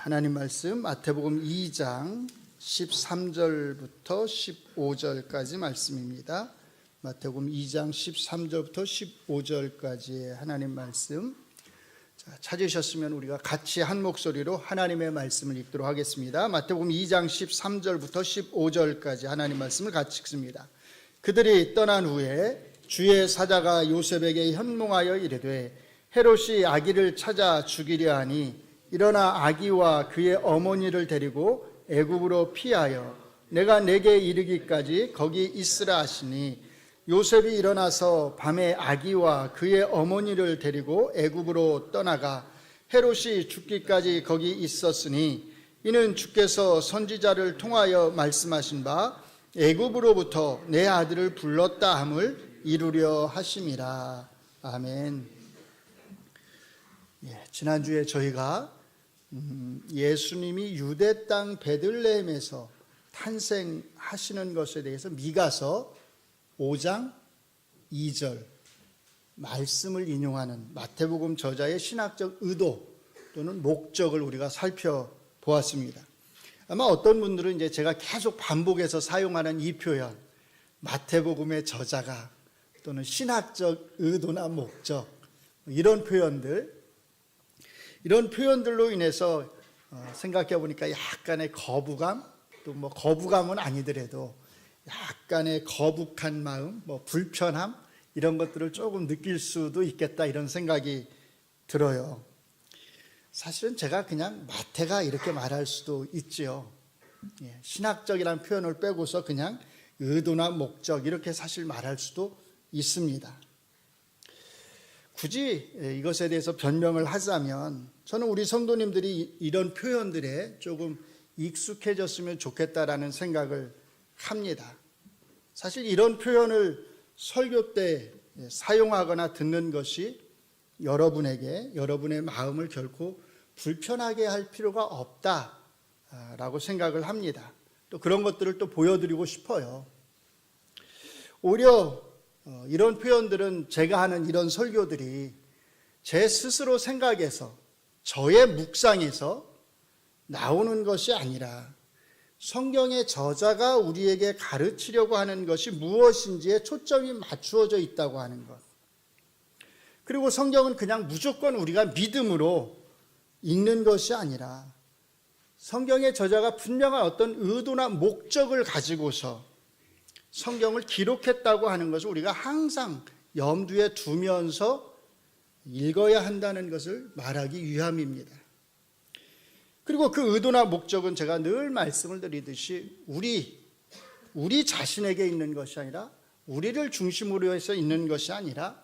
하나님 말씀 마태복음 2장 13절부터 15절까지 말씀입니다. 마태복음 2장 13절부터 15절까지의 하나님 말씀. 찾으셨으면 우리가 같이 한 목소리로 하나님의 말씀을 읽도록 하겠습니다. 마태복음 2장 13절부터 15절까지 하나님 말씀을 같이 읽습니다. 그들이 떠난 후에 주의 사자가 요셉에게 현몽하여 이르되 헤롯이 아기를 찾아 죽이려 하니 일어나 아기와 그의 어머니를 데리고 애굽으로 피하여 내가 내게 이르기까지 거기 있으라 하시니 요셉이 일어나서 밤에 아기와 그의 어머니를 데리고 애굽으로 떠나가 헤롯이 죽기까지 거기 있었으니 이는 주께서 선지자를 통하여 말씀하신 바 애굽으로부터 내 아들을 불렀다 함을 이루려 하심이라. 아멘. 지난주에 저희가 예수님이 유대 땅 베들레헴에서 탄생하시는 것에 대해서 미가서 5장 2절 말씀을 인용하는 마태복음 저자의 신학적 의도 또는 목적을 우리가 살펴보았습니다. 아마 어떤 분들은 이제 제가 계속 반복해서 사용하는 이 표현, 마태복음의 저자가 또는 신학적 의도나 목적, 이런 표현들로 인해서 생각해 보니까 약간의 거부감, 또 뭐 거부감은 아니더라도 약간의 거북한 마음, 불편함, 이런 것들을 조금 느낄 수도 있겠다, 이런 생각이 들어요. 사실은 제가 그냥 마태가 이렇게 말할 수도 있지요. 신학적이라는 표현을 빼고서 그냥 의도나 목적, 이렇게 사실 말할 수도 있습니다. 굳이 이것에 대해서 변명을 하자면 저는 우리 성도님들이 이런 표현들에 조금 익숙해졌으면 좋겠다라는 생각을 합니다. 사실 이런 표현을 설교 때 사용하거나 듣는 것이 여러분의 마음을 결코 불편하게 할 필요가 없다라고 생각을 합니다. 또 그런 것들을 또 보여드리고 싶어요. 오히려 이런 표현들은 제가 하는 이런 설교들이 제 스스로 생각해서 저의 묵상에서 나오는 것이 아니라 성경의 저자가 우리에게 가르치려고 하는 것이 무엇인지에 초점이 맞추어져 있다고 하는 것. 그리고 성경은 그냥 무조건 우리가 믿음으로 읽는 것이 아니라 성경의 저자가 분명한 어떤 의도나 목적을 가지고서 성경을 기록했다고 하는 것을 우리가 항상 염두에 두면서 읽어야 한다는 것을 말하기 위함입니다. 그리고 그 의도나 목적은 제가 늘 말씀을 드리듯이 우리 자신에게 있는 것이 아니라 우리를 중심으로 해서 있는 것이 아니라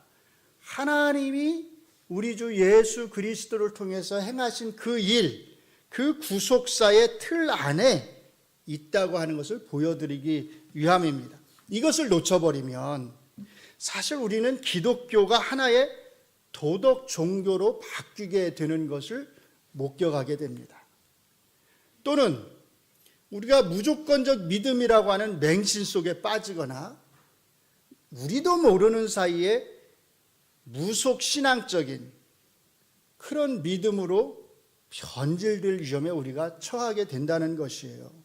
하나님이 우리 주 예수 그리스도를 통해서 행하신 그 일, 그 구속사의 틀 안에 있다고 하는 것을 보여드리기 위함입니다. 이것을 놓쳐버리면 사실 우리는 기독교가 하나의 도덕 종교로 바뀌게 되는 것을 목격하게 됩니다. 또는 우리가 무조건적 믿음이라고 하는 맹신 속에 빠지거나 우리도 모르는 사이에 무속신앙적인 그런 믿음으로 변질될 위험에 우리가 처하게 된다는 것이에요.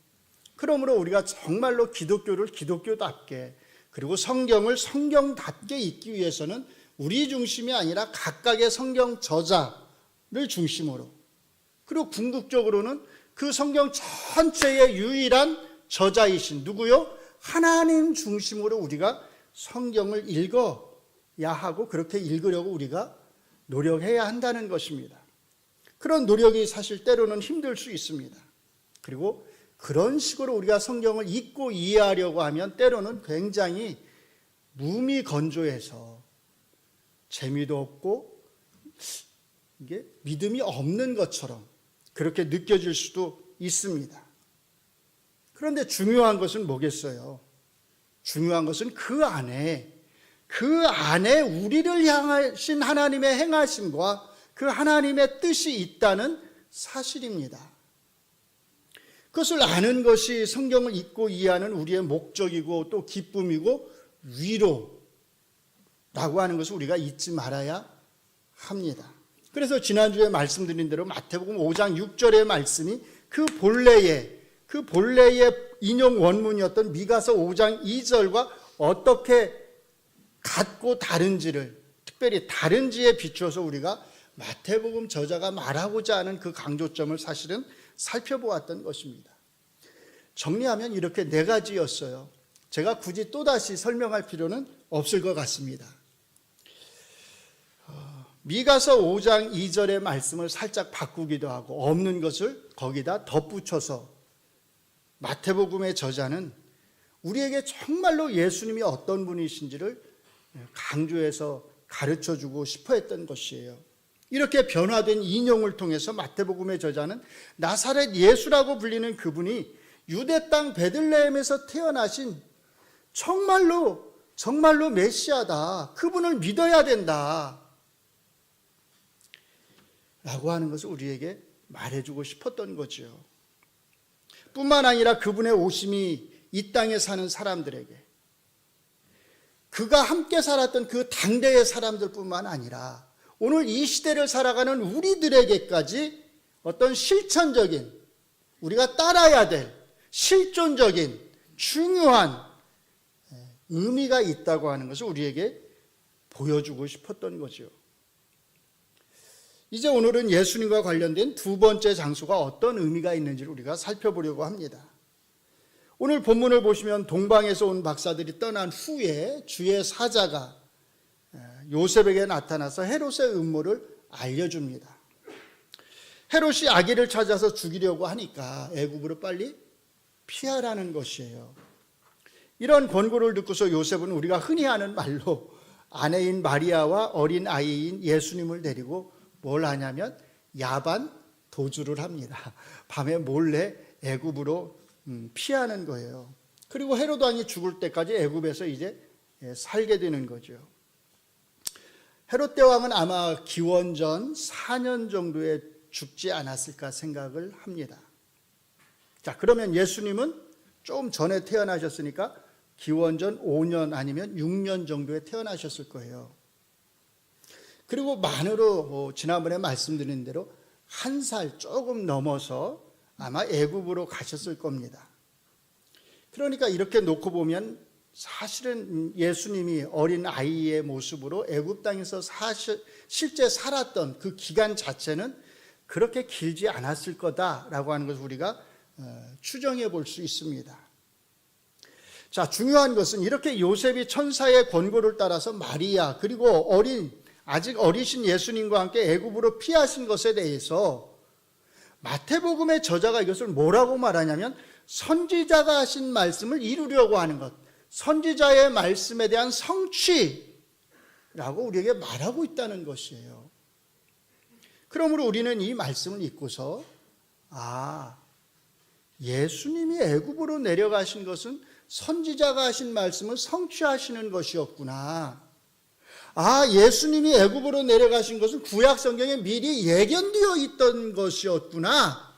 그러므로 우리가 정말로 기독교를 기독교답게, 그리고 성경을 성경답게 읽기 위해서는 우리 중심이 아니라 각각의 성경 저자를 중심으로, 그리고 궁극적으로는 그 성경 전체의 유일한 저자이신 누구요? 하나님 중심으로 우리가 성경을 읽어야 하고 그렇게 읽으려고 우리가 노력해야 한다는 것입니다. 그런 노력이 사실 때로는 힘들 수 있습니다. 그리고 그런 식으로 우리가 성경을 읽고 이해하려고 하면 때로는 굉장히 무미건조해서 재미도 없고 이게 믿음이 없는 것처럼 그렇게 느껴질 수도 있습니다. 그런데 중요한 것은 뭐겠어요? 중요한 것은 그 안에 우리를 향하신 하나님의 행하심과 그 하나님의 뜻이 있다는 사실입니다. 그것을 아는 것이 성경을 읽고 이해하는 우리의 목적이고 또 기쁨이고 위로라고 하는 것을 우리가 잊지 말아야 합니다. 그래서 지난주에 말씀드린 대로 마태복음 5장 6절의 말씀이 그 본래의 인용 원문이었던 미가서 5장 2절과 어떻게 같고 다른지를, 특별히 다른지에 비추어서 우리가 마태복음 저자가 말하고자 하는 그 강조점을 사실은 살펴보았던 것입니다. 정리하면 이렇게 네 가지였어요. 제가 굳이 또다시 설명할 필요는 없을 것 같습니다. 미가서 5장 2절의 말씀을 살짝 바꾸기도 하고 없는 것을 거기다 덧붙여서 마태복음의 저자는 우리에게 정말로 예수님이 어떤 분이신지를 강조해서 가르쳐주고 싶어 했던 것이에요. 이렇게 변화된 인용을 통해서 마태복음의 저자는 나사렛 예수라고 불리는 그분이 유대 땅 베들레헴에서 태어나신 정말로 메시아다, 그분을 믿어야 된다 라고 하는 것을 우리에게 말해주고 싶었던 거죠. 뿐만 아니라 그분의 오심이 이 땅에 사는 사람들에게, 그가 함께 살았던 그 당대의 사람들뿐만 아니라 오늘 이 시대를 살아가는 우리들에게까지 어떤 실천적인, 우리가 따라야 될 실존적인 중요한 의미가 있다고 하는 것을 우리에게 보여주고 싶었던 거죠. 이제 오늘은 예수님과 관련된 두 번째 장소가 어떤 의미가 있는지를 우리가 살펴보려고 합니다. 오늘 본문을 보시면 동방에서 온 박사들이 떠난 후에 주의 사자가 요셉에게 나타나서 헤롯의 음모를 알려줍니다. 헤롯이 아기를 찾아서 죽이려고 하니까 애굽으로 빨리 피하라는 것이에요. 이런 권고를 듣고서 요셉은 우리가 흔히 하는 말로 아내인 마리아와 어린 아이인 예수님을 데리고 뭘 하냐면 야반 도주를 합니다. 밤에 몰래 애굽으로 피하는 거예요. 그리고 헤롯 왕이 죽을 때까지 애굽에서 이제 살게 되는 거죠. 헤롯 대왕은 아마 기원전 4년 정도에 죽지 않았을까 생각을 합니다. 자, 그러면 예수님은 좀 전에 태어나셨으니까 기원전 5년 아니면 6년 정도에 태어나셨을 거예요. 그리고 만으로 지난번에 말씀드린 대로 1살 조금 넘어서 아마 애굽으로 가셨을 겁니다. 그러니까 이렇게 놓고 보면 사실은 예수님이 어린 아이의 모습으로 애굽 땅에서 실제 살았던 그 기간 자체는 그렇게 길지 않았을 거다라고 하는 것을 우리가 추정해 볼 수 있습니다. 자, 중요한 것은 이렇게 요셉이 천사의 권고를 따라서 마리아 그리고 아직 어리신 예수님과 함께 애굽으로 피하신 것에 대해서 마태복음의 저자가 이것을 뭐라고 말하냐면 선지자가 하신 말씀을 이루려고 하는 것, 선지자의 말씀에 대한 성취라고 우리에게 말하고 있다는 것이에요. 그러므로 우리는 이 말씀을 읽고서 예수님이 애굽으로 내려가신 것은 선지자가 하신 말씀을 성취하시는 것이었구나. 예수님이 애굽으로 내려가신 것은 구약 성경에 미리 예견되어 있던 것이었구나.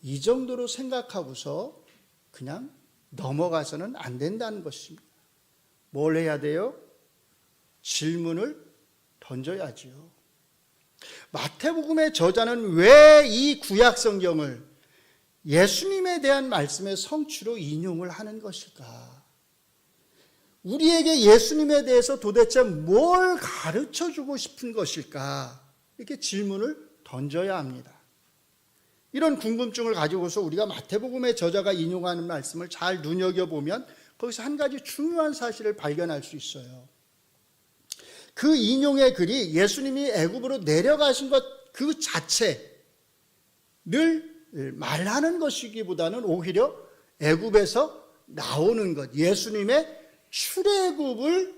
이 정도로 생각하고서 그냥 넘어가서는 안 된다는 것입니다. 뭘 해야 돼요? 질문을 던져야지요. 마태복음의 저자는 왜 이 구약 성경을 예수님에 대한 말씀의 성취로 인용을 하는 것일까? 우리에게 예수님에 대해서 도대체 뭘 가르쳐주고 싶은 것일까? 이렇게 질문을 던져야 합니다. 이런 궁금증을 가지고서 우리가 마태복음의 저자가 인용하는 말씀을 잘 눈여겨보면 거기서 한 가지 중요한 사실을 발견할 수 있어요. 그 인용의 글이 예수님이 애굽으로 내려가신 것 그 자체를 말하는 것이기보다는 오히려 애굽에서 나오는 것, 예수님의 출애굽을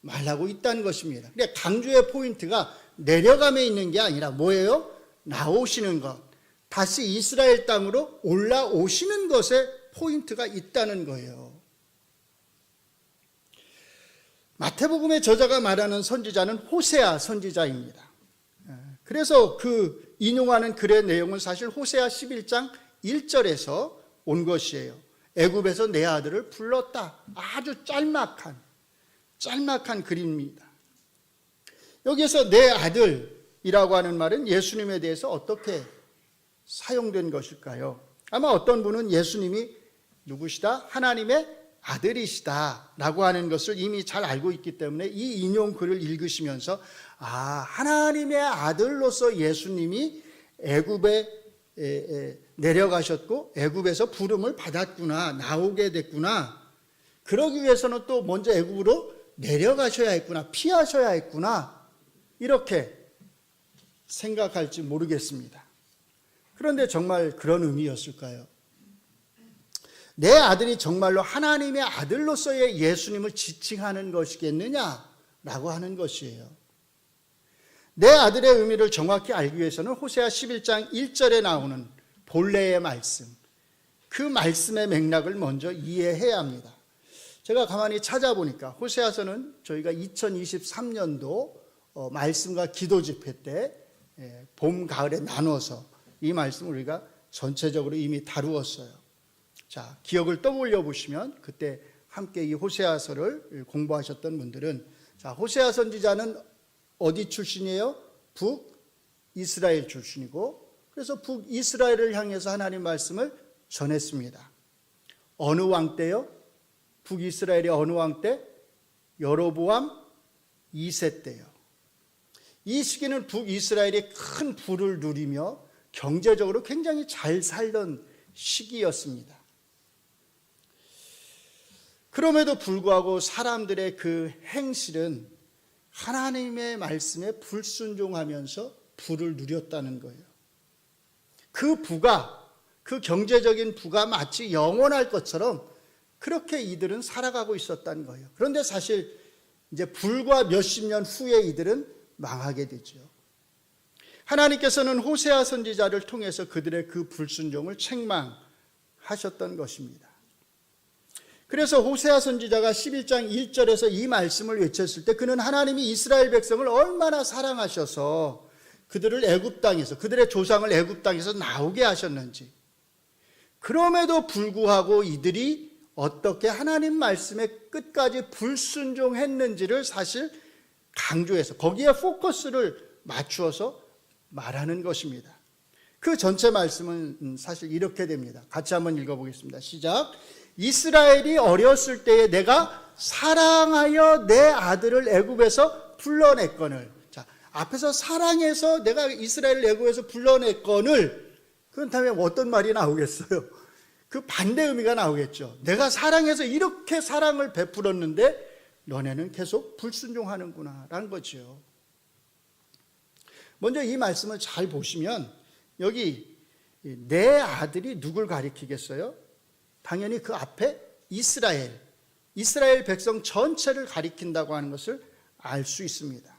말하고 있다는 것입니다. 그러니까 강조의 포인트가 내려감에 있는 게 아니라 뭐예요? 나오시는 것, 다시 이스라엘 땅으로 올라오시는 것에 포인트가 있다는 거예요. 마태복음의 저자가 말하는 선지자는 호세아 선지자입니다. 그래서 그 인용하는 글의 내용은 사실 호세아 11장 1절에서 온 것이에요. 애굽에서 내 아들을 불렀다. 아주 짤막한 글입니다. 여기에서 내 아들이라고 하는 말은 예수님에 대해서 어떻게 사용된 것일까요? 아마 어떤 분은 예수님이 누구시다? 하나님의 아들이시다 라고 하는 것을 이미 잘 알고 있기 때문에 이 인용 글을 읽으시면서 하나님의 아들로서 예수님이 애굽에 내려가셨고 애굽에서 부름을 받았구나, 나오게 됐구나. 그러기 위해서는 또 먼저 애굽으로 내려가셔야 했구나, 피하셔야 했구나, 이렇게 생각할지 모르겠습니다. 그런데 정말 그런 의미였을까요? 내 아들이 정말로 하나님의 아들로서의 예수님을 지칭하는 것이겠느냐라고 하는 것이에요. 내 아들의 의미를 정확히 알기 위해서는 호세아 11장 1절에 나오는 본래의 말씀, 그 말씀의 맥락을 먼저 이해해야 합니다. 제가 가만히 찾아보니까 호세아서는 저희가 2023년도 말씀과 기도 집회 때 봄, 가을에 나눠서 이 말씀을 우리가 전체적으로 이미 다루었어요. 자, 기억을 떠올려 보시면 그때 함께 이 호세아서를 공부하셨던 분들은, 자, 호세아 선지자는 어디 출신이에요? 북이스라엘 출신이고, 그래서 북이스라엘을 향해서 하나님 말씀을 전했습니다. 어느 왕 때요? 북이스라엘의 어느 왕 때? 여로보암 2세 때요. 이 시기는 북이스라엘이 큰 부를 누리며 경제적으로 굉장히 잘 살던 시기였습니다. 그럼에도 불구하고 사람들의 그 행실은 하나님의 말씀에 불순종하면서 부를 누렸다는 거예요. 그 부가, 그 경제적인 부가 마치 영원할 것처럼 그렇게 이들은 살아가고 있었다는 거예요. 그런데 사실 이제 불과 몇십 년 후에 이들은 망하게 되죠. 하나님께서는 호세아 선지자를 통해서 그들의 그 불순종을 책망하셨던 것입니다. 그래서 호세아 선지자가 11장 1절에서 이 말씀을 외쳤을 때 그는 하나님이 이스라엘 백성을 얼마나 사랑하셔서 그들을 애굽 땅에서, 그들의 조상을 애굽 땅에서 나오게 하셨는지, 그럼에도 불구하고 이들이 어떻게 하나님 말씀의 끝까지 불순종했는지를 사실 강조해서 거기에 포커스를 맞추어서 말하는 것입니다. 그 전체 말씀은 사실 이렇게 됩니다. 같이 한번 읽어보겠습니다. 시작. 이스라엘이 어렸을 때에 내가 사랑하여 내 아들을 애굽에서 불러냈거늘. 자, 앞에서 사랑해서 내가 이스라엘을 애굽에서 불러냈거늘, 그런 다음에 어떤 말이 나오겠어요? 그 반대 의미가 나오겠죠. 내가 사랑해서 이렇게 사랑을 베풀었는데 너네는 계속 불순종하는구나 라는 거죠. 먼저 이 말씀을 잘 보시면 여기 내 아들이 누굴 가리키겠어요? 당연히 그 앞에 이스라엘 백성 전체를 가리킨다고 하는 것을 알 수 있습니다.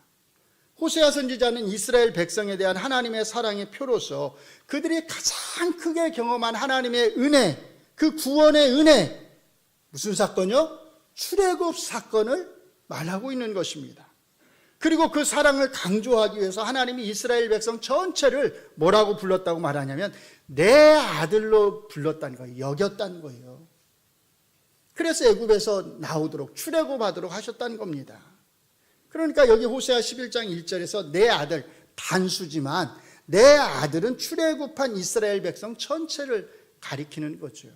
호세아 선지자는 이스라엘 백성에 대한 하나님의 사랑의 표로서 그들이 가장 크게 경험한 하나님의 은혜, 그 구원의 은혜, 무슨 사건이요? 출애굽 사건을 말하고 있는 것입니다. 그리고 그 사랑을 강조하기 위해서 하나님이 이스라엘 백성 전체를 뭐라고 불렀다고 말하냐면 내 아들로 불렀다는 거예요. 여겼다는 거예요. 그래서 애굽에서 나오도록, 출애굽하도록 하셨다는 겁니다. 그러니까 여기 호세아 11장 1절에서 내 아들, 단수지만 내 아들은 출애굽한 이스라엘 백성 전체를 가리키는 거죠.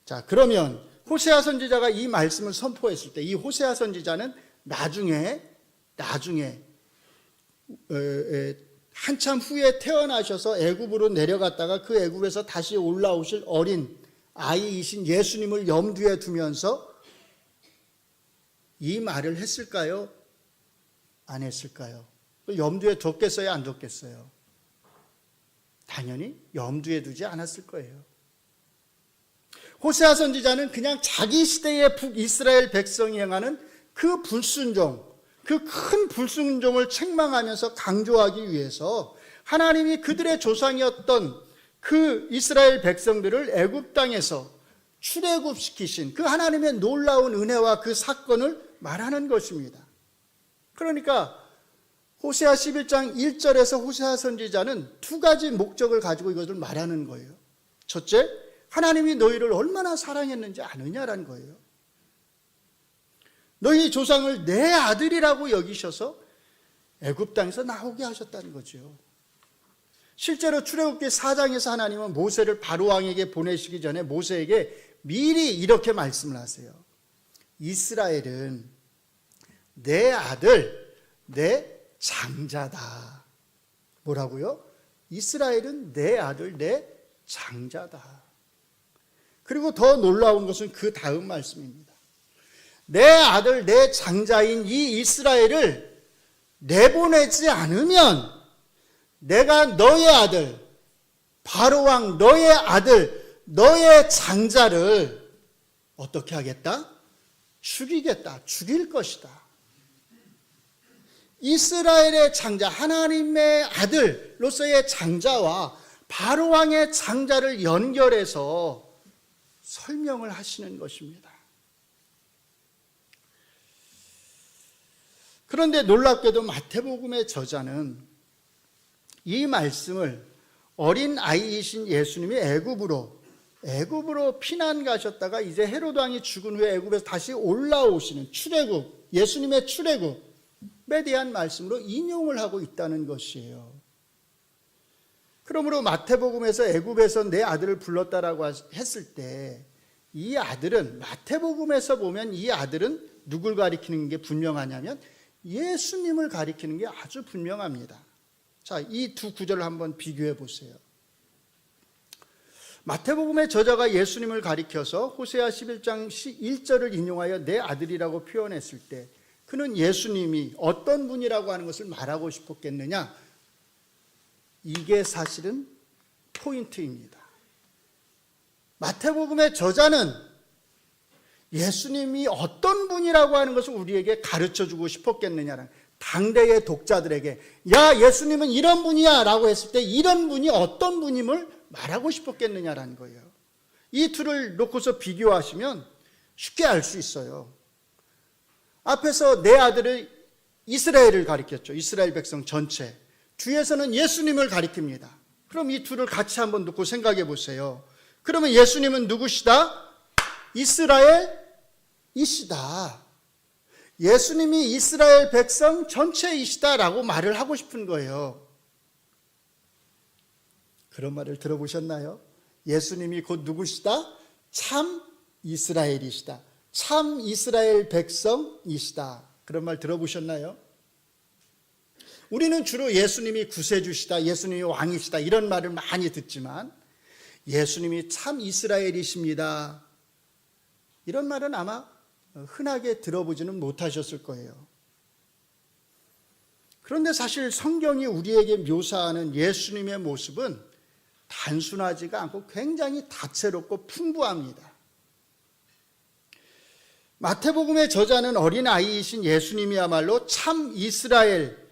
자, 그러면 호세아 선지자가 이 말씀을 선포했을 때 이 호세아 선지자는 나중에 한참 후에 태어나셔서 애굽으로 내려갔다가 그 애굽에서 다시 올라오실 어린 아이이신 예수님을 염두에 두면서 이 말을 했을까요? 안 했을까요? 염두에 뒀겠어요? 안 뒀겠어요? 당연히 염두에 두지 않았을 거예요. 호세아 선지자는 그냥 자기 시대의 북이스라엘 백성이 행하는 그 불순종, 그 큰 불순종을 책망하면서 강조하기 위해서 하나님이 그들의 조상이었던 그 이스라엘 백성들을 애굽 땅에서 출애굽시키신 그 하나님의 놀라운 은혜와 그 사건을 말하는 것입니다. 그러니까 호세아 11장 1절에서 호세아 선지자는 두 가지 목적을 가지고 이것을 말하는 거예요. 첫째, 하나님이 너희를 얼마나 사랑했는지 아느냐라는 거예요. 너희 조상을 내 아들이라고 여기셔서 애굽 땅에서 나오게 하셨다는 거죠. 실제로 출애굽기 4장에서 하나님은 모세를 바로 왕에게 보내시기 전에 모세에게 미리 이렇게 말씀을 하세요. 이스라엘은 내 아들, 내 장자다. 뭐라고요? 이스라엘은 내 아들, 내 장자다. 그리고 더 놀라운 것은 그 다음 말씀입니다. 내 아들, 내 장자인 이 이스라엘을 내보내지 않으면 내가 너의 아들, 바로왕 너의 아들, 너의 장자를 어떻게 하겠다? 죽이겠다. 죽일 것이다. 이스라엘의 장자, 하나님의 아들로서의 장자와 바로왕의 장자를 연결해서 설명을 하시는 것입니다. 그런데 놀랍게도 마태복음의 저자는 이 말씀을 어린 아이이신 예수님이 애굽으로 피난 가셨다가 이제 헤로드 왕이 죽은 후에 애굽에서 다시 올라오시는 출애굽, 예수님의 출애굽에 대한 말씀으로 인용을 하고 있다는 것이에요. 그러므로 마태복음에서 애굽에서 내 아들을 불렀다라고 했을 때 이 아들은 마태복음에서 보면 이 아들은 누굴 가리키는 게 분명하냐면 예수님을 가리키는 게 아주 분명합니다. 자, 이 두 구절을 한번 비교해 보세요. 마태복음의 저자가 예수님을 가리켜서 호세아 11장 1절을 인용하여 내 아들이라고 표현했을 때 그는 예수님이 어떤 분이라고 하는 것을 말하고 싶었겠느냐? 이게 사실은 포인트입니다. 마태복음의 저자는 예수님이 어떤 분이라고 하는 것을 우리에게 가르쳐주고 싶었겠느냐는, 당대의 독자들에게 야, 예수님은 이런 분이야 라고 했을 때 이런 분이 어떤 분임을 말하고 싶었겠느냐라는 거예요. 이 둘을 놓고서 비교하시면 쉽게 알 수 있어요. 앞에서 내 아들을 이스라엘을 가리켰죠. 이스라엘 백성 전체. 뒤에서는 예수님을 가리킵니다. 그럼 이 둘을 같이 한번 놓고 생각해 보세요. 그러면 예수님은 누구시다? 이스라엘이시다. 예수님이 이스라엘 백성 전체이시다라고 말을 하고 싶은 거예요. 그런 말을 들어보셨나요? 예수님이 곧 누구시다? 참 이스라엘이시다. 참 이스라엘 백성이시다. 그런 말 들어보셨나요? 우리는 주로 예수님이 구세주시다, 예수님이 왕이시다 이런 말을 많이 듣지만 예수님이 참 이스라엘이십니다. 이런 말은 아마 흔하게 들어보지는 못하셨을 거예요. 그런데 사실 성경이 우리에게 묘사하는 예수님의 모습은 단순하지가 않고 굉장히 다채롭고 풍부합니다. 마태복음의 저자는 어린아이이신 예수님이야말로 참 이스라엘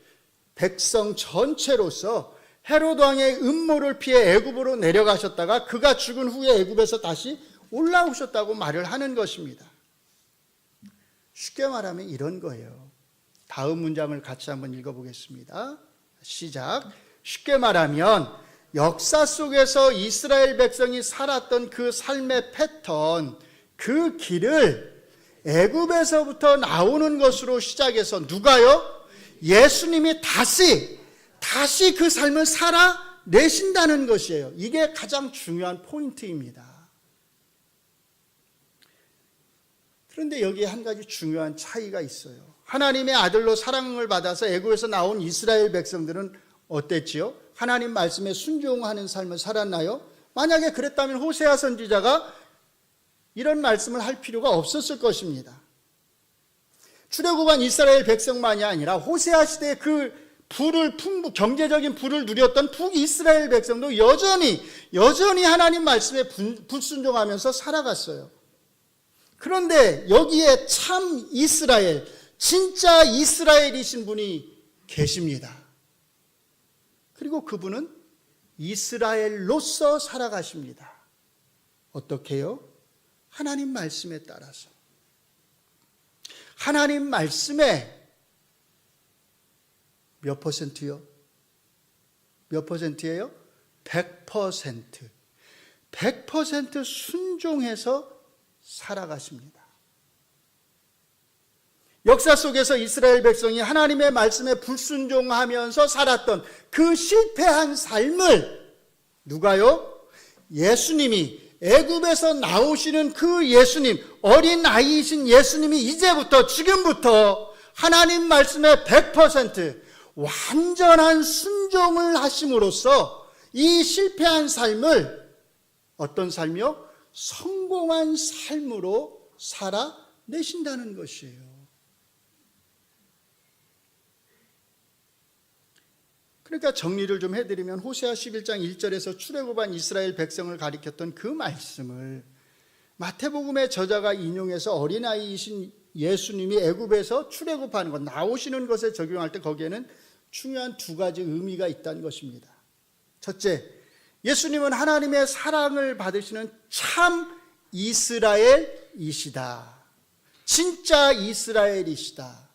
백성 전체로서 헤로드 왕의 음모를 피해 애굽으로 내려가셨다가 그가 죽은 후에 애굽에서 다시 올라오셨다고 말을 하는 것입니다. 쉽게 말하면 이런 거예요. 다음 문장을 같이 한번 읽어보겠습니다. 시작. 쉽게 말하면 역사 속에서 이스라엘 백성이 살았던 그 삶의 패턴, 그 길을 애굽에서부터 나오는 것으로 시작해서 누가요? 예수님이 다시 그 삶을 살아내신다는 것이에요. 이게 가장 중요한 포인트입니다. 그런데 여기에 한 가지 중요한 차이가 있어요. 하나님의 아들로 사랑을 받아서 애굽에서 나온 이스라엘 백성들은 어땠지요? 하나님 말씀에 순종하는 삶을 살았나요? 만약에 그랬다면 호세아 선지자가 이런 말씀을 할 필요가 없었을 것입니다. 출애굽한 이스라엘 백성만이 아니라 호세아 시대에 그 경제적인 부를 누렸던 북이스라엘 백성도 여전히 하나님 말씀에 불순종하면서 살아갔어요. 그런데 여기에 참 이스라엘, 진짜 이스라엘이신 분이 계십니다. 그리고 그분은 이스라엘로서 살아가십니다. 어떻게요? 하나님 말씀에 따라서. 하나님 말씀에 몇 퍼센트요? 몇 퍼센트예요? 100%. 100% 순종해서 살아가십니다. 역사 속에서 이스라엘 백성이 하나님의 말씀에 불순종하면서 살았던 그 실패한 삶을 누가요? 예수님이, 애굽에서 나오시는 그 예수님, 어린 아이이신 예수님이 이제부터, 지금부터 하나님 말씀에 100% 완전한 순종을 하심으로써 이 실패한 삶을 어떤 삶이요? 성공한 삶으로 살아내신다는 것이에요. 그러니까 정리를 좀 해드리면 호세아 11장 1절에서 출애굽한 이스라엘 백성을 가리켰던 그 말씀을 마태복음의 저자가 인용해서 어린아이이신 예수님이 애굽에서 출애굽하는 것, 나오시는 것에 적용할 때 거기에는 중요한 두 가지 의미가 있다는 것입니다. 첫째, 예수님은 하나님의 사랑을 받으시는 참 이스라엘이시다. 진짜 이스라엘이시다.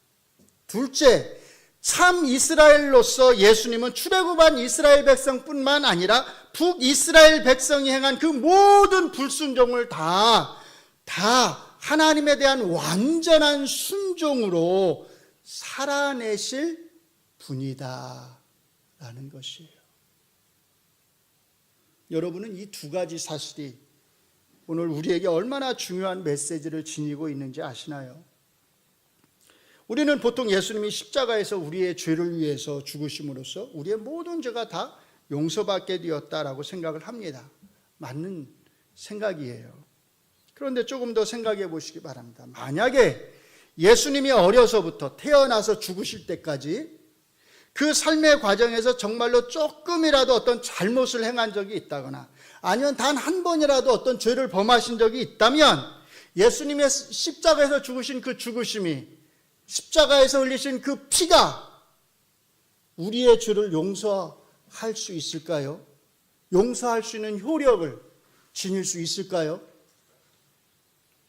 둘째, 참 이스라엘로서 예수님은 출애굽한 이스라엘 백성뿐만 아니라 북이스라엘 백성이 행한 그 모든 불순종을 다 하나님에 대한 완전한 순종으로 살아내실 분이다 라는 것이에요. 여러분은 이 두 가지 사실이 오늘 우리에게 얼마나 중요한 메시지를 지니고 있는지 아시나요? 우리는 보통 예수님이 십자가에서 우리의 죄를 위해서 죽으심으로써 우리의 모든 죄가 다 용서받게 되었다라고 생각을 합니다. 맞는 생각이에요. 그런데 조금 더 생각해 보시기 바랍니다. 만약에 예수님이 어려서부터 태어나서 죽으실 때까지 그 삶의 과정에서 정말로 조금이라도 어떤 잘못을 행한 적이 있다거나 아니면 단 한 번이라도 어떤 죄를 범하신 적이 있다면 예수님의 십자가에서 죽으신 그 죽으심이, 십자가에서 흘리신 그 피가 우리의 죄를 용서할 수 있을까요? 용서할 수 있는 효력을 지닐 수 있을까요?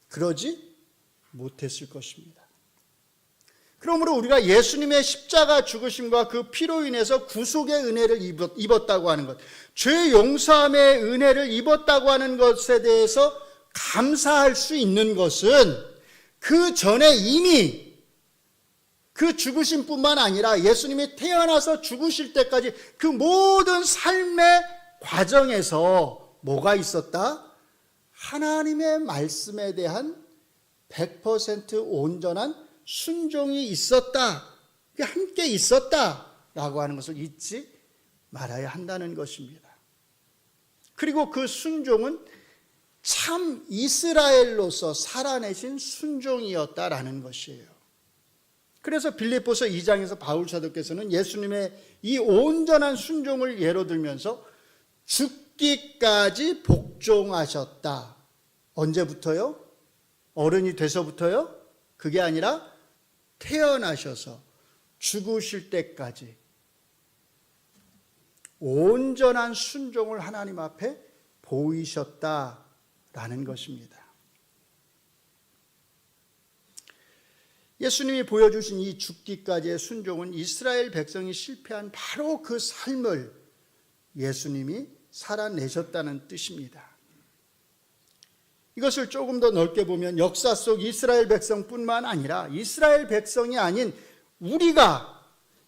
그러지 못했을 것입니다. 그러므로 우리가 예수님의 십자가 죽으심과 그 피로 인해서 구속의 은혜를 입었다고 하는 것, 죄 용서함의 은혜를 입었다고 하는 것에 대해서 감사할 수 있는 것은 그 전에 이미 그 죽으심뿐만 아니라 예수님이 태어나서 죽으실 때까지 그 모든 삶의 과정에서 뭐가 있었다? 하나님의 말씀에 대한 100% 온전한 순종이 있었다, 함께 있었다라고 하는 것을 잊지 말아야 한다는 것입니다. 그리고 그 순종은 참 이스라엘로서 살아내신 순종이었다라는 것이에요. 그래서 빌립보서 2장에서 바울 사도께서는 예수님의 이 온전한 순종을 예로 들면서 죽기까지 복종하셨다. 언제부터요? 어른이 돼서부터요? 그게 아니라 태어나셔서 죽으실 때까지 온전한 순종을 하나님 앞에 보이셨다라는 것입니다. 예수님이 보여주신 이 죽기까지의 순종은 이스라엘 백성이 실패한 바로 그 삶을 예수님이 살아내셨다는 뜻입니다. 이것을 조금 더 넓게 보면 역사 속 이스라엘 백성뿐만 아니라 이스라엘 백성이 아닌 우리가,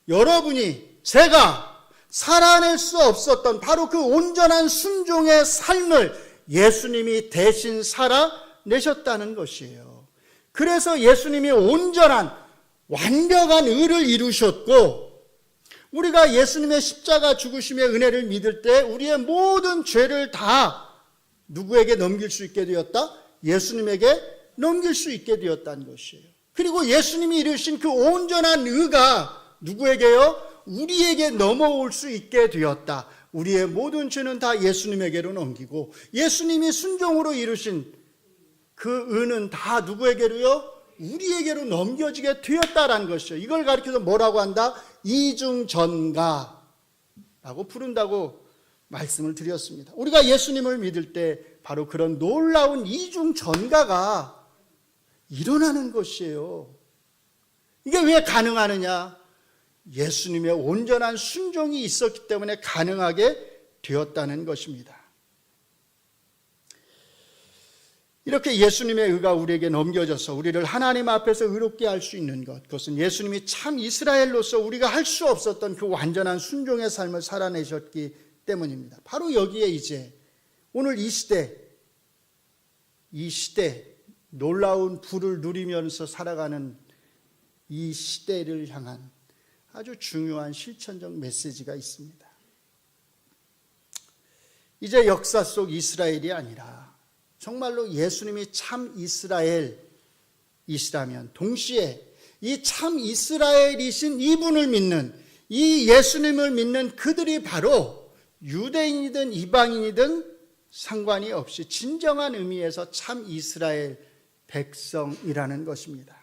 여러분이, 제가 살아낼 수 없었던 바로 그 온전한 순종의 삶을 예수님이 대신 살아내셨다는 것이에요. 그래서 예수님이 온전한 완벽한 의를 이루셨고, 우리가 예수님의 십자가 죽으심의 은혜를 믿을 때 우리의 모든 죄를 다 누구에게 넘길 수 있게 되었다? 예수님에게 넘길 수 있게 되었다는 것이에요. 그리고 예수님이 이루신 그 온전한 의가 누구에게요? 우리에게 넘어올 수 있게 되었다. 우리의 모든 죄는 다 예수님에게로 넘기고 예수님이 순종으로 이루신 그 의는 다 누구에게로요? 우리에게로 넘겨지게 되었다라는 것이죠. 이걸 가리켜서 뭐라고 한다? 이중전가라고 부른다고 말씀을 드렸습니다. 우리가 예수님을 믿을 때 바로 그런 놀라운 이중전가가 일어나는 것이에요. 이게 왜 가능하느냐? 예수님의 온전한 순종이 있었기 때문에 가능하게 되었다는 것입니다. 이렇게 예수님의 의가 우리에게 넘겨져서 우리를 하나님 앞에서 의롭게 할 수 있는 것, 그것은 예수님이 참 이스라엘로서 우리가 할 수 없었던 그 완전한 순종의 삶을 살아내셨기 때문입니다. 바로 여기에 이제 오늘 이 시대 놀라운 부를 누리면서 살아가는 이 시대를 향한 아주 중요한 실천적 메시지가 있습니다. 이제 역사 속 이스라엘이 아니라 정말로 예수님이 참 이스라엘이시라면 동시에 이 참 이스라엘이신 이분을 믿는, 이 예수님을 믿는 그들이 바로 유대인이든 이방인이든 상관이 없이 진정한 의미에서 참 이스라엘 백성이라는 것입니다.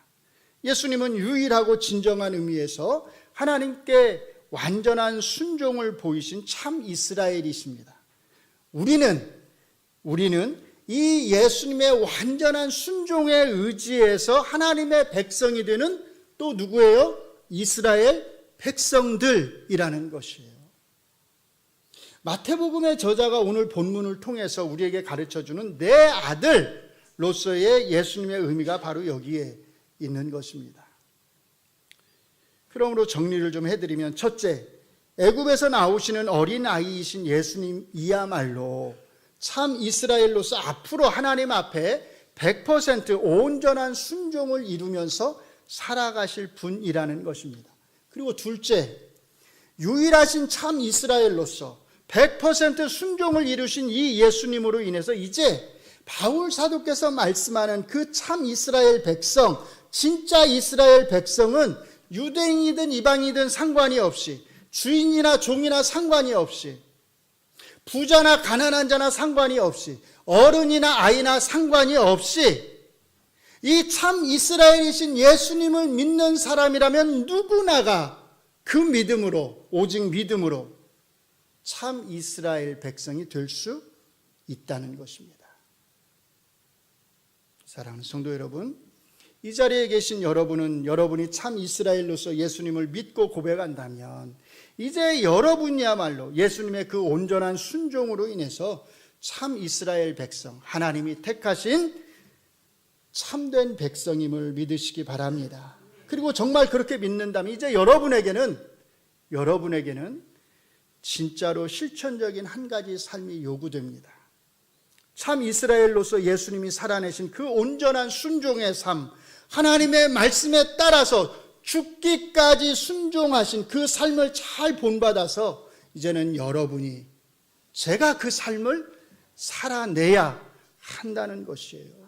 예수님은 유일하고 진정한 의미에서 하나님께 완전한 순종을 보이신 참 이스라엘이십니다. 우리는 이 예수님의 완전한 순종에 의지해서 하나님의 백성이 되는 또 누구예요? 이스라엘 백성들이라는 것이에요. 마태복음의 저자가 오늘 본문을 통해서 우리에게 가르쳐주는 내 아들로서의 예수님의 의미가 바로 여기에 있는 것입니다. 그러므로 정리를 좀 해드리면, 첫째, 애굽에서 나오시는 어린아이이신 예수님이야말로 참 이스라엘로서 앞으로 하나님 앞에 100% 온전한 순종을 이루면서 살아가실 분이라는 것입니다. 그리고 둘째, 유일하신 참 이스라엘로서 100% 순종을 이루신 이 예수님으로 인해서 이제 바울 사도께서 말씀하는 그 참 이스라엘 백성, 진짜 이스라엘 백성은 유대인이든 이방인이든 상관이 없이, 주인이나 종이나 상관이 없이, 부자나 가난한 자나 상관이 없이, 어른이나 아이나 상관이 없이 이 참 이스라엘이신 예수님을 믿는 사람이라면 누구나가 그 믿음으로, 오직 믿음으로 참 이스라엘 백성이 될 수 있다는 것입니다. 사랑하는 성도 여러분, 이 자리에 계신 여러분이 참 이스라엘로서 예수님을 믿고 고백한다면 이제 여러분이야말로 예수님의 그 온전한 순종으로 인해서 참 이스라엘 백성, 하나님이 택하신 참된 백성임을 믿으시기 바랍니다. 그리고 정말 그렇게 믿는다면 이제 여러분에게는 진짜로 실천적인 한 가지 삶이 요구됩니다. 참 이스라엘로서 예수님이 살아내신 그 온전한 순종의 삶, 하나님의 말씀에 따라서 죽기까지 순종하신 그 삶을 잘 본받아서 이제는 여러분이 제가 그 삶을 살아내야 한다는 것이에요.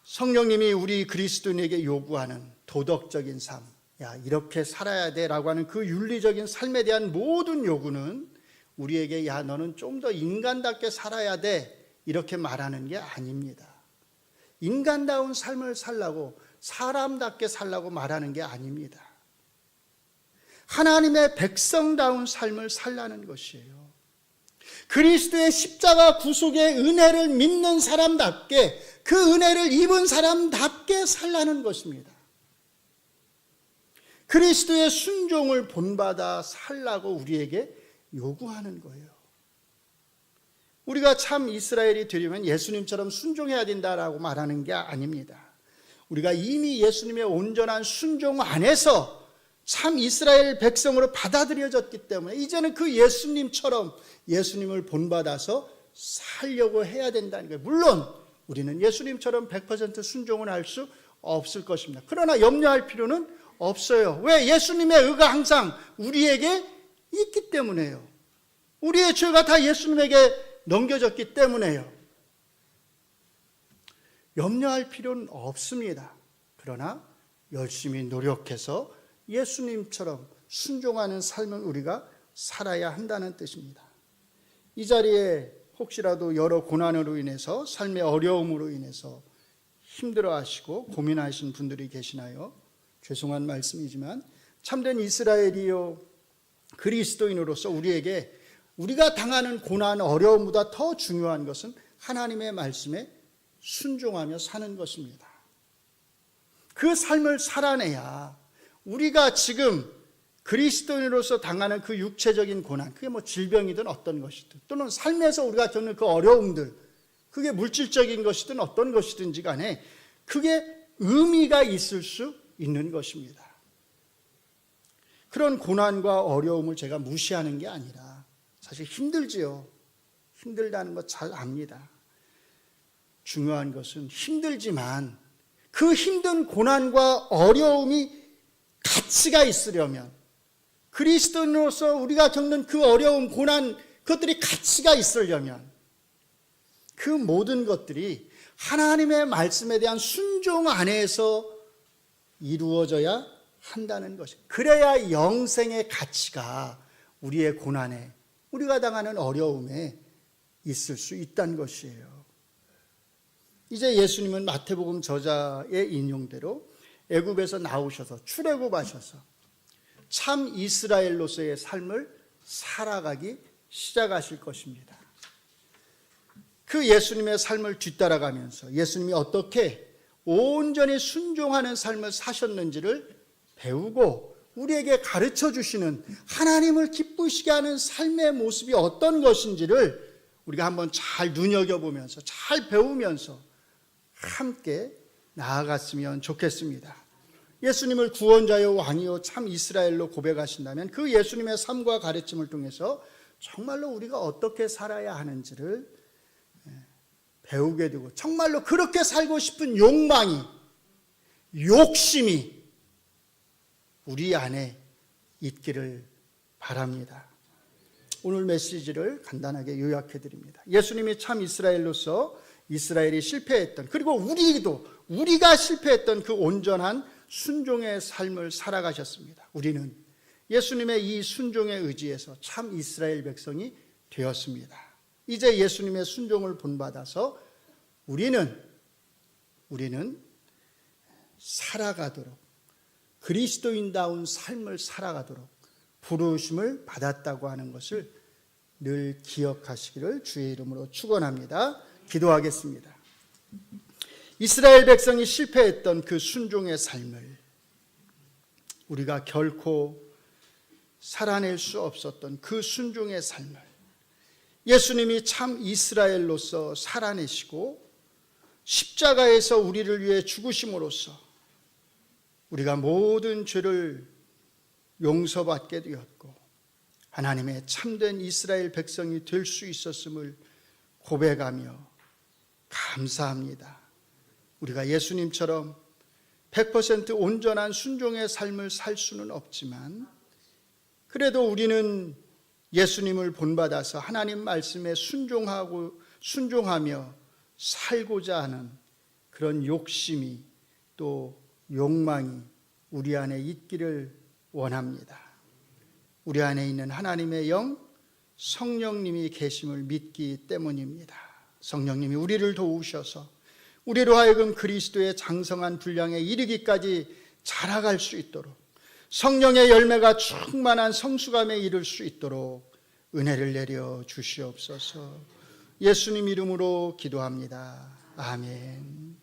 성령님이 우리 그리스도인에게 요구하는 도덕적인 삶, 야, 이렇게 살아야 돼 라고 하는 그 윤리적인 삶에 대한 모든 요구는 우리에게 야, 너는 좀 더 인간답게 살아야 돼 이렇게 말하는 게 아닙니다. 인간다운 삶을 살라고, 사람답게 살라고 말하는 게 아닙니다. 하나님의 백성다운 삶을 살라는 것이에요. 그리스도의 십자가 구속의 은혜를 믿는 사람답게, 그 은혜를 입은 사람답게 살라는 것입니다. 그리스도의 순종을 본받아 살라고 우리에게 요구하는 거예요. 우리가 참 이스라엘이 되려면 예수님처럼 순종해야 된다라고 말하는 게 아닙니다. 우리가 이미 예수님의 온전한 순종 안에서 참 이스라엘 백성으로 받아들여졌기 때문에 이제는 그 예수님처럼 예수님을 본받아서 살려고 해야 된다는 거예요. 물론 우리는 예수님처럼 100% 순종을 할 수 없을 것입니다. 그러나 염려할 필요는 없어요. 왜? 예수님의 의가 항상 우리에게 있기 때문에요. 우리의 죄가 다 예수님에게 넘겨졌기 때문에요. 염려할 필요는 없습니다. 그러나 열심히 노력해서 예수님처럼 순종하는 삶을 우리가 살아야 한다는 뜻입니다. 이 자리에 혹시라도 여러 고난으로 인해서, 삶의 어려움으로 인해서 힘들어하시고 고민하신 분들이 계시나요? 죄송한 말씀이지만 참된 이스라엘이요 그리스도인으로서 우리가 당하는 고난, 어려움보다 더 중요한 것은 하나님의 말씀에 순종하며 사는 것입니다. 그 삶을 살아내야 우리가 지금 그리스도인으로서 당하는 그 육체적인 고난, 그게 뭐 질병이든 어떤 것이든, 또는 삶에서 우리가 겪는 그 어려움들, 그게 물질적인 것이든 어떤 것이든지 간에 그게 의미가 있을 수 있는 것입니다. 그런 고난과 어려움을 제가 무시하는 게 아니라 사실 힘들지요. 힘들다는 거 잘 압니다. 중요한 것은 힘들지만 그 힘든 고난과 어려움이 가치가 있으려면, 그리스도인으로서 우리가 겪는 그 어려움, 고난, 그것들이 가치가 있으려면 그 모든 것들이 하나님의 말씀에 대한 순종 안에서 이루어져야 한다는 것이, 그래야 영생의 가치가 우리의 고난에, 우리가 당하는 어려움에 있을 수 있다는 것이에요. 이제 예수님은 마태복음 저자의 인용대로 애굽에서 나오셔서 출애굽하셔서 참 이스라엘로서의 삶을 살아가기 시작하실 것입니다. 그 예수님의 삶을 뒤따라가면서 예수님이 어떻게 온전히 순종하는 삶을 사셨는지를 배우고 우리에게 가르쳐 주시는, 하나님을 기쁘시게 하는 삶의 모습이 어떤 것인지를 우리가 한번 잘 눈여겨보면서 잘 배우면서 함께 나아갔으면 좋겠습니다. 예수님을 구원자요 왕이요 참 이스라엘로 고백하신다면 그 예수님의 삶과 가르침을 통해서 정말로 우리가 어떻게 살아야 하는지를 배우게 되고, 정말로 그렇게 살고 싶은 욕망이, 욕심이 우리 안에 있기를 바랍니다. 오늘 메시지를 간단하게 요약해 드립니다. 예수님이 참 이스라엘로서 이스라엘이 실패했던, 그리고 우리가 실패했던 그 온전한 순종의 삶을 살아가셨습니다. 우리는 예수님의 이 순종의 의지에서 참 이스라엘 백성이 되었습니다. 이제 예수님의 순종을 본받아서 우리는 살아가도록, 그리스도인다운 삶을 살아가도록 부르심을 받았다고 하는 것을 늘 기억하시기를 주의 이름으로 축원합니다. 기도하겠습니다. 이스라엘 백성이 실패했던 그 순종의 삶을 우리가 결코 살아낼 수 없었던 그 순종의 삶을 예수님이 참 이스라엘로서 살아내시고 십자가에서 우리를 위해 죽으심으로써 우리가 모든 죄를 용서받게 되었고 하나님의 참된 이스라엘 백성이 될 수 있었음을 고백하며 감사합니다. 우리가 예수님처럼 100% 온전한 순종의 삶을 살 수는 없지만 그래도 우리는 예수님을 본받아서 하나님 말씀에 순종하며 살고자 하는 그런 욕심이 또 욕망이 우리 안에 있기를 원합니다. 우리 안에 있는 하나님의 영 성령님이 계심을 믿기 때문입니다. 성령님이 우리를 도우셔서 우리로 하여금 그리스도의 장성한 분량에 이르기까지 자라갈 수 있도록, 성령의 열매가 충만한 성수감에 이를 수 있도록 은혜를 내려 주시옵소서. 예수님 이름으로 기도합니다. 아멘.